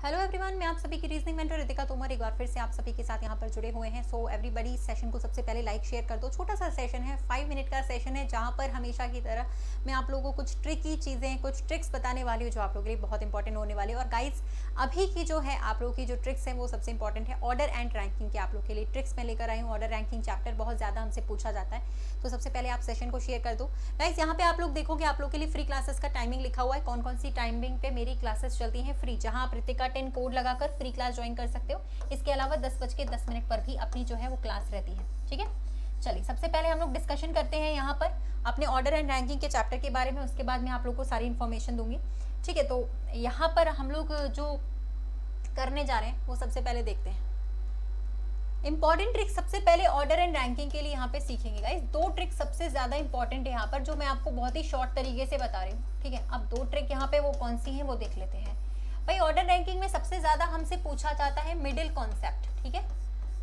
Hello everyone, मैं आप सभी की रीजनिंग मेंटर रितिका तोमर एक बार फिर से आप सभी के साथ यहाँ पर जुड़े हुए हैं। सो एवरीबडी, सेशन को सबसे पहले लाइक शेयर कर दो। छोटा सा सेशन है, 5 मिनट का सेशन है, जहाँ पर हमेशा की तरह मैं आप लोगों को कुछ ट्रिकी चीज़ें, कुछ ट्रिक्स बताने वाली हूँ जो आप लोगों के लिए बहुत इंपॉर्टेंट होने वाली है। और गाइज, अभी की जो है आप लोगों की जो ट्रिक्स है वो सबसे इंपॉर्टेंट है। ऑर्डर एंड रैंकिंग के आप लोग के लिए ट्रिक्स मैं लेकर आई हूँ। ऑर्डर रैंकिंग चैप्टर बहुत ज़्यादा हमसे पूछा जाता है, तो सबसे पहले आप सेशन को शेयर कर दो। गाइज, यहाँ पे आप लोग देखोगे आप लोग के लिए फ्री क्लासेस का टाइमिंग लिखा हुआ है, कौन कौन सी टाइमिंग पे मेरी क्लासेस चलती हैं फ्री, जहाँ आप रितिका 10 कोड लगाकर फ्री क्लास ज्वाइन कर सकते हो। इसके अलावा 10:10 पर भी अपनी जो है वो क्लास रहती है। ठीक है, चलिए सबसे पहले हम लोग डिस्कशन करते हैं यहाँ पर अपने ऑर्डर एंड रैंकिंग के चैप्टर के बारे में। उसके बाद मैं आप लोग को सारी इन्फॉर्मेशन दूंगी। ठीक है, तो यहाँ पर हम लोग जो करने जा रहे हैं वो सबसे पहले देखते हैं। इंपॉर्टेंट ट्रिक सबसे पहले ऑर्डर एंड रैंकिंग के लिए यहाँ पे सीखेंगे गाइस। 2 ट्रिक सबसे ज्यादा इंपॉर्टेंट है यहाँ पर, जो मैं आपको बहुत ही शॉर्ट तरीके से बता रही हूँ। ठीक है, अब 2 ट्रिक यहाँ पे वो कौन सी हैं वो देख लेते हैं। भाई, ऑर्डर रैंकिंग में सबसे ज्यादा हमसे पूछा जाता है मिडिल कॉन्सेप्ट। ठीक है,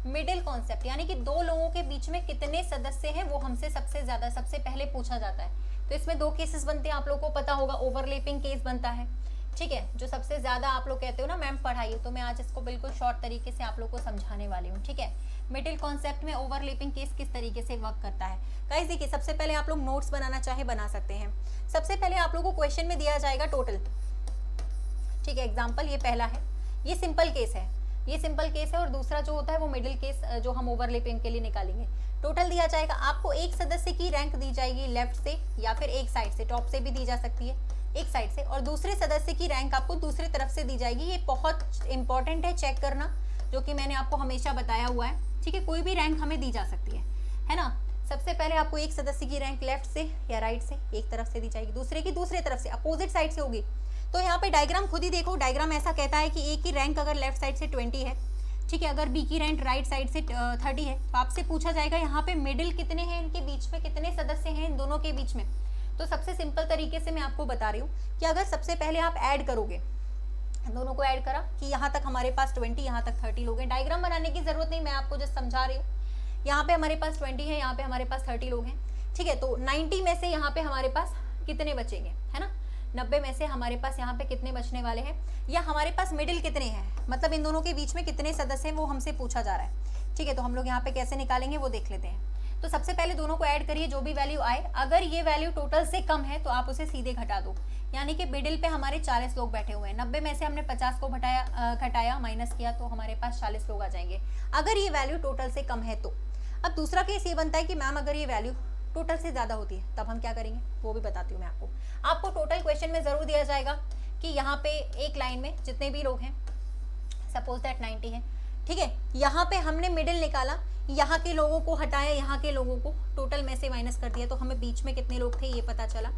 मिडिल कॉन्सेप्ट यानी कि 2 लोगों के बीच में कितने सदस्य हैं वो हमसे सबसे ज्यादा सबसे पहले पूछा जाता है। तो इसमें 2 केसेस बनते हैं, आप लोगों को पता होगा। ओवरलैपिंग केस बनता है, ठीक है, जो सबसे ज्यादा आप लोग कहते हो ना मैम पढ़ाइए, तो मैं आज इसको बिल्कुल शॉर्ट तरीके से आप लोग को समझाने वाली हूँ। ठीक है, मिडिल कॉन्सेप्ट में ओवरलैपिंग केस किस तरीके से वर्क करता है। गाइस देखिए, सबसे पहले आप लोग नोट्स बनाना चाहे बना सकते हैं। सबसे पहले आप लोगों को क्वेश्चन में दिया जाएगा टोटल। ठीक है, एग्जाम्पल ये पहला है, ये सिंपल केस है, ये सिंपल केस है। और दूसरा जो होता है वो मिडिल केस, जो हम ओवरलैपिंग के लिए निकालेंगे। टोटल दिया जाएगा आपको, एक सदस्य की रैंक दी जाएगी लेफ्ट से या फिर एक साइड से, टॉप से भी दी जा सकती है एक साइड से, और दूसरे सदस्य की रैंक आपको दूसरी तरफ से दी जाएगी। ये बहुत इंपॉर्टेंट है चेक करना, जो कि मैंने आपको हमेशा बताया हुआ है। ठीक है, कोई भी रैंक हमें दी जा सकती है ना। सबसे पहले आपको एक सदस्य की रैंक लेफ्ट से या राइट से एक तरफ से दी जाएगी, दूसरे की दूसरे तरफ से अपोजिट साइड से होगी। तो यहाँ पे डायग्राम खुद ही देखो, डायग्राम ऐसा कहता है कि ए की रैंक अगर लेफ्ट साइड से 20 है, ठीक है, अगर बी की रैंक राइट साइड से 30 है, तो आपसे पूछा जाएगा यहाँ पे मिडिल कितने हैं, इनके बीच में कितने सदस्य हैं इन दोनों के बीच में। तो सबसे सिंपल तरीके से मैं आपको बता रही हूँ कि अगर सबसे पहले आप ऐड करोगे, दोनों को ऐड करा कि यहाँ तक हमारे पास 20, यहाँ तक 30 लोग हैं। डायग्राम बनाने की जरूरत नहीं, मैं आपको जस्ट समझा रही हूँ। यहाँ पे हमारे पास 20 है, यहाँ पे हमारे पास 30 लोग हैं। ठीक है, तो 90 में से यहाँ पे हमारे पास कितने बचेंगे, है ना। 90 में से हमारे पास यहाँ पे कितने बचने वाले हैं, या हमारे पास मिडिल कितने हैं, मतलब इन दोनों के बीच में कितने सदस्य हैं वो हमसे पूछा जा रहा है। ठीक है, तो हम लोग यहाँ पे कैसे निकालेंगे वो देख लेते हैं। तो सबसे पहले दोनों को ऐड करिए, जो भी वैल्यू आए। अगर ये वैल्यू टोटल से कम है तो आप उसे सीधे घटा दो। यानी कि मिडिल पे हमारे 40 लोग बैठे हुए हैं, 90 में से हमने 50 को घटाया माइनस किया, तो हमारे पास 40 लोग आ जाएंगे, अगर ये वैल्यू टोटल से कम है तो। अब दूसरा केस ये बनता है कि मैम अगर ये वैल्यू टोटल से ज़्यादा होती है तब हम क्या करेंगे वो भी बताती हूँ मैं आपको। आपको टोटल क्वेश्चन में ज़रूर दिया जाएगा कि यहाँ पे एक लाइन में जितने भी लोग हैं, सपोज दैट 90 है, ठीक है, यहाँ पे हमने मिडिल निकाला, यहाँ के लोगों को हटाया, यहाँ के लोगों को टोटल में से माइनस कर दिया, तो हमें बीच में कितने लोग थे ये पता चला।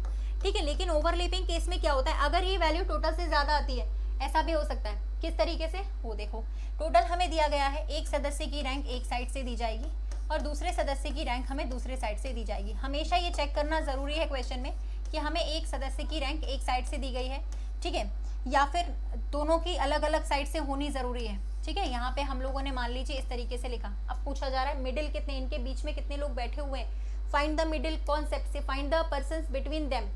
ठीक है, लेकिन ओवरलैपिंग केस में क्या होता है, अगर ये वैल्यू टोटल से ज़्यादा आती है, ऐसा भी हो सकता है। किस तरीके से वो देखो, टोटल हमें दिया गया है, एक सदस्य की रैंक एक साइड से दी जाएगी और दूसरे सदस्य की रैंक हमें दूसरे साइड से दी जाएगी। हमेशा ये चेक करना ज़रूरी है क्वेश्चन में कि हमें एक सदस्य की रैंक एक साइड से दी गई है, ठीक है, या फिर दोनों की अलग अलग साइड से होनी ज़रूरी है। ठीक है, यहाँ पे हम लोगों ने मान लीजिए इस तरीके से लिखा। अब पूछा जा रहा है मिडिल कितने, इनके बीच में कितने लोग बैठे हुए हैं, फाइंड द मिडिल कॉन्सेप्ट से find the persons between them.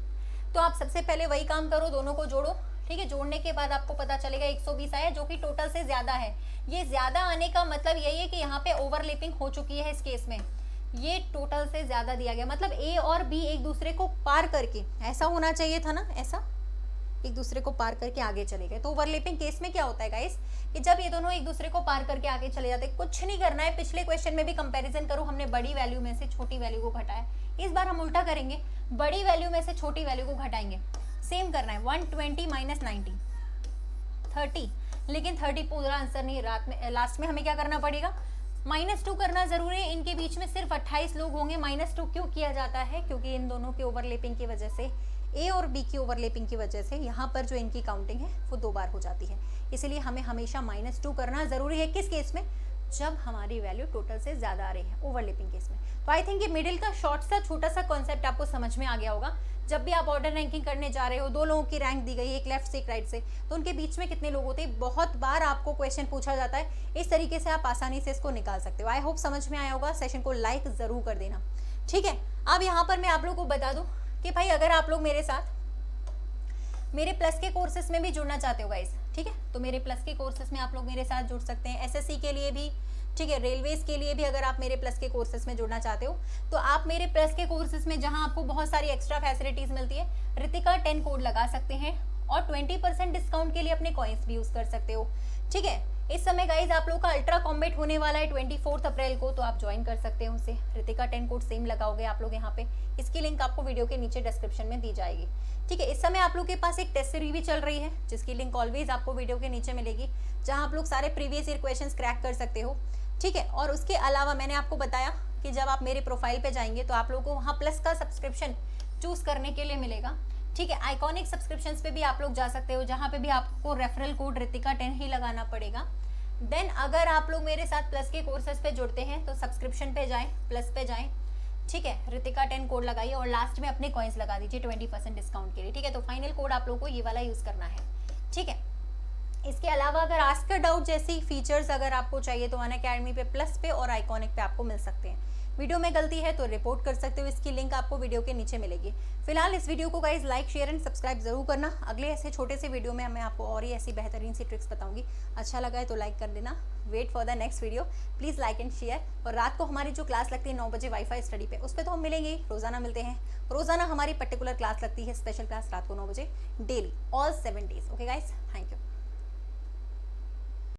तो आप सबसे पहले वही काम करो, दोनों को जोड़ो। ठीक है, जोड़ने के बाद आपको पता चलेगा 120 आया, जो कि टोटल से ज़्यादा है। ये ज़्यादा आने का मतलब यही है कि यहाँ पे ओवरलैपिंग हो चुकी है। इस केस में ये टोटल से ज़्यादा दिया गया, मतलब ए और बी एक दूसरे को पार करके, ऐसा होना चाहिए था ना, ऐसा एक दूसरे को पार करके आगे चले गए। तो ओवरलैपिंग केस में क्या होता है गाइस कि जब ये दोनों एक दूसरे को पार करके आगे चले जाते हैं, कुछ नहीं करना है। पिछले क्वेश्चन में भी कंपैरिजन करो, हमने बड़ी वैल्यू में से छोटी वैल्यू को घटाया। इस बार हम उल्टा करेंगे, बड़ी वैल्यू में से छोटी वैल्यू को घटाएंगे। सेम करना है, 120 माइनस 90 30, लेकिन 30 पूरा आंसर नहीं, रात में लास्ट में हमें क्या करना पड़ेगा, -2 करना जरूरी है। इनके बीच में सिर्फ 28 लोग होंगे। -2 क्यों किया जाता है, क्योंकि इन दोनों की ओवरलैपिंग की वजह से, ए और बी की ओवरलैपिंग की वजह से यहाँ पर जो इनकी काउंटिंग है वो 2 बार हो जाती है। इसलिए हमें हमेशा -2 करना जरूरी है। किस केस में, जब हमारी वैल्यू टोटल से ज़्यादा आ रही है, ओवरलैपिंग केस में। तो आई थिंक ये मिडिल का शॉर्ट सा छोटा सा कॉन्सेप्ट आपको समझ में आ गया होगा। जब भी आप ऑर्डर रैंकिंग करने जा रहे हो, 2 लोगों की रैंक दी गई, एक लेफ्ट से एक राइट से, तो उनके बीच में कितने लोग होते हैं, बहुत बार आपको क्वेश्चन पूछा जाता है। इस तरीके से आप आसानी से इसको निकाल सकते हो। आई होप समझ में आया होगा। सेशन को लाइक ज़रूर कर देना, ठीक है। अब यहाँ पर मैं आप लोगों को बता दूँ कि भाई अगर आप लोग मेरे साथ मेरे प्लस के कोर्सेज में भी जुड़ना चाहते हो गाइस, ठीक है, तो मेरे प्लस के कोर्सेज में आप लोग मेरे साथ जुड़ सकते हैं। एसएससी के लिए भी, ठीक है, रेलवेज के लिए भी अगर आप मेरे प्लस के कोर्सेज में जुड़ना चाहते हो तो आप मेरे प्लस के कोर्सेज में, जहां आपको बहुत सारी एक्स्ट्रा फैसिलिटीज मिलती है, रितिका 10 कोड लगा सकते हैं और 20% डिस्काउंट के लिए अपने कॉइन्स भी यूज कर सकते हो, ठीक है। इस समय गाइज आप लोग का अल्ट्रा कॉम्बैट होने वाला है 24 अप्रैल को, तो आप ज्वाइन कर सकते हो उसे। रितिका 10 कोड सेम लगाओगे आप लोग यहाँ पे, इसकी लिंक आपको वीडियो के नीचे डिस्क्रिप्शन में दी जाएगी, ठीक है। इस समय आप लोग के पास एक टेस्ट सीरीज भी चल रही है जिसकी लिंक ऑलवेज आपको वीडियो के नीचे मिलेगी, जहाँ आप लोग सारे प्रीवियस ईयर क्वेश्चंस क्रैक कर सकते हो, ठीक है। और उसके अलावा मैंने आपको बताया कि जब आप मेरे प्रोफाइल पे जाएंगे तो आप लोगों को वहाँ प्लस का सब्सक्रिप्शन चूज करने के लिए मिलेगा, ठीक है। आइकॉनिक सब्सक्रिप्शंस पे भी आप लोग जा सकते हो, जहाँ पे भी आपको रेफरल कोड रितिका 10 ही लगाना पड़ेगा। देन अगर आप लोग मेरे साथ प्लस के कोर्सेज पे जुड़ते हैं तो सब्सक्रिप्शन पे जाएं, प्लस पे जाएं, ठीक है, रितिका 10 कोड लगाइए और लास्ट में अपने कॉइन्स लगा दीजिए 20% डिस्काउंट के लिए, ठीक है। तो फाइनल कोड आप लोगों को ये वाला यूज करना है, ठीक है। इसके अलावा अगर आस्क अ डाउट जैसी फीचर्स अगर आपको चाहिए तो अनअकैडमी पे, प्लस पे और आइकॉनिक पे आपको मिल सकते हैं। वीडियो में गलती है तो रिपोर्ट कर सकते हो, इसकी लिंक आपको वीडियो के नीचे मिलेगी। फिलहाल इस वीडियो को guys like, share and subscribe जरूर करना। अगले ऐसे छोटे से वीडियो में मैं आपको और ही ऐसी बेहतरीन सी ट्रिक्स बताऊंगी। अच्छा लगा है तो लाइक कर देना। Wait for the next video, please like and share. और रात को हमारी जो क्लास लगती है 9 बजे वाईफाई स्टडी पे, उस पर तो हम मिलेंगे, रोजाना मिलते हैं। रोजाना हमारी पर्टिकुलर क्लास लगती है, स्पेशल क्लास रात को 9 बजे daily, all 7 days. Okay guys, thank you.